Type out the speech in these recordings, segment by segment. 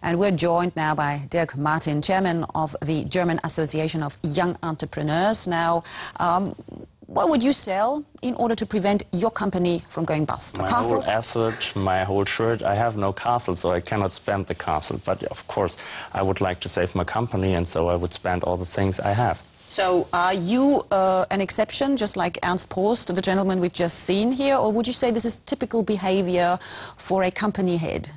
And we're joined now by Dirk Martin, chairman of the German Association of Young Entrepreneurs. Now, what would you sell in order to prevent your company from going bust? My whole asset, my whole shirt. I have no castle, so I cannot spend the castle. But of course, I would like to save my company, and so I would spend all the things I have. So are you an exception, just like Ernst Prost, the gentleman we've just seen here, or would you say this is typical behavior for a company head?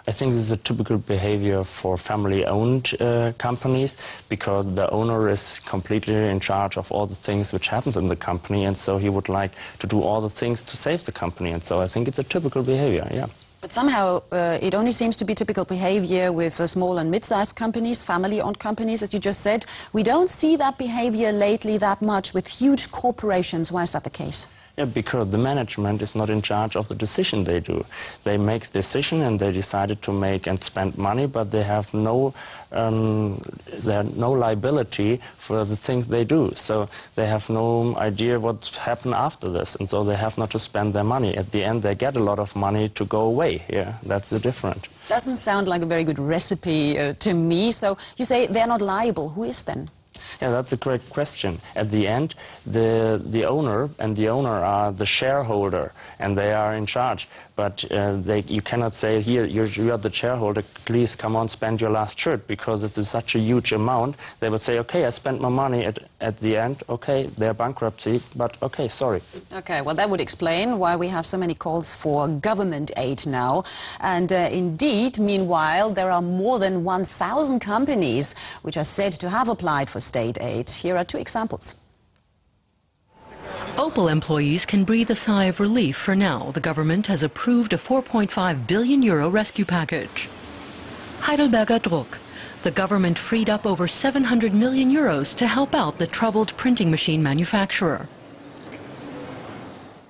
I think this is a typical behavior for family-owned companies, because the owner is completely in charge of all the things which happens in the company, and so he would like to do all the things to save the company, and so I think it's a typical behavior, yeah. But somehow it only seems to be typical behavior with small and mid-sized companies, family-owned companies, as you just said. We don't see that behavior lately that much with huge corporations. Why is that the case? Yeah, because the management is not in charge of the decision they do. They make decision and they decided to make and spend money, but they have no liability for the things they do. So they have no idea what happened after this, and so they have not to spend their money. At the end, they get a lot of money to go away. Yeah, that's the difference. Doesn't sound like a very good recipe to me. So you say they're not liable. Who is then? Yeah, that's a great question. At the end, the owner are the shareholder, and they are in charge. But you cannot say, here, you are the shareholder, please come on, spend your last shirt, because it is such a huge amount. They would say, okay, I spent my money at the end, okay, they're bankruptcy, but okay, sorry. Okay, well, that would explain why we have so many calls for government aid now. And indeed, meanwhile, there are more than 1,000 companies which are said to have applied for state aid. Here are two examples. Opel employees can breathe a sigh of relief for now. The government has approved a 4.5 billion euro rescue package. Heidelberger Druck. The government freed up over 700 million euros to help out the troubled printing machine manufacturer.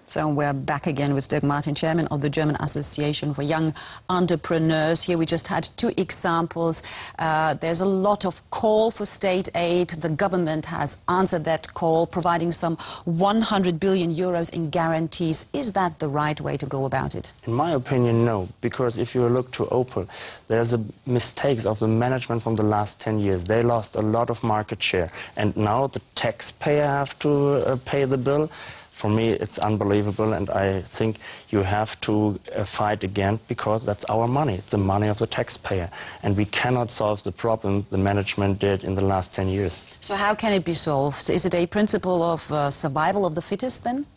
So we're back again with Dirk Martin, chairman of the German Association for Young Entrepreneurs. Here we just had two examples. There's a lot of call for state aid. The government has answered that call, providing some 100 billion euros in guarantees. Is that the right way to go about it? In my opinion, no. Because if you look to Opel, there's mistakes of the management from the last 10 years. They lost a lot of market share. And now the taxpayer have to pay the bill. For me, it's unbelievable, and I think you have to fight again, because that's our money. It's the money of the taxpayer, and we cannot solve the problem the management did in the last 10 years. So how can it be solved? Is it a principle of survival of the fittest, then?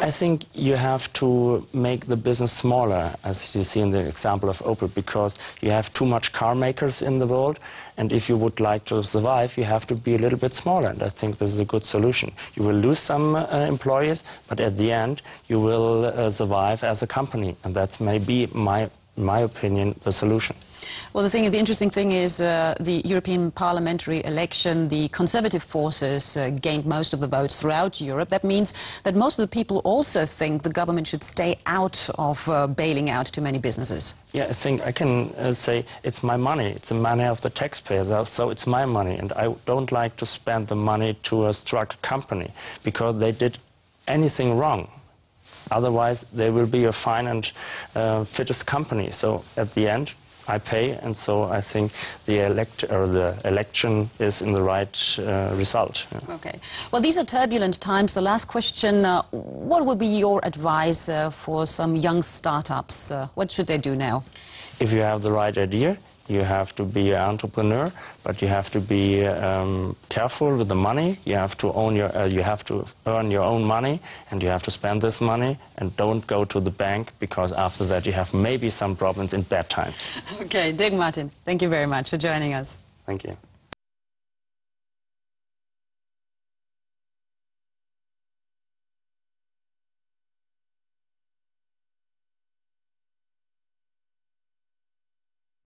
I think you have to make the business smaller, as you see in the example of Opel, because you have too much car makers in the world, and if you would like to survive, you have to be a little bit smaller, and I think this is a good solution. You will lose some employees, but at the end, you will survive as a company, and that's maybe, my opinion, the solution. Well, the interesting thing is the European parliamentary election, the conservative forces gained most of the votes throughout Europe. That means that most of the people also think the government should stay out of bailing out too many businesses. Yeah, I think I can say it's my money. It's the money of the taxpayer, so it's my money. And I don't like to spend the money to a struck company, because they did anything wrong. Otherwise, they will be a fine and fittest company. So at the end, I pay, and so I think the election is in the right result. Yeah. Okay. Well, these are turbulent times. The last question, what would be your advice for some young startups? What should they do now? If you have the right idea, you have to be an entrepreneur, but you have to be careful with the money. You have to earn your own money, and you have to spend this money, and don't go to the bank, because after that you have maybe some problems in bad times. Okay, Dirk Martin, thank you very much for joining us. Thank you.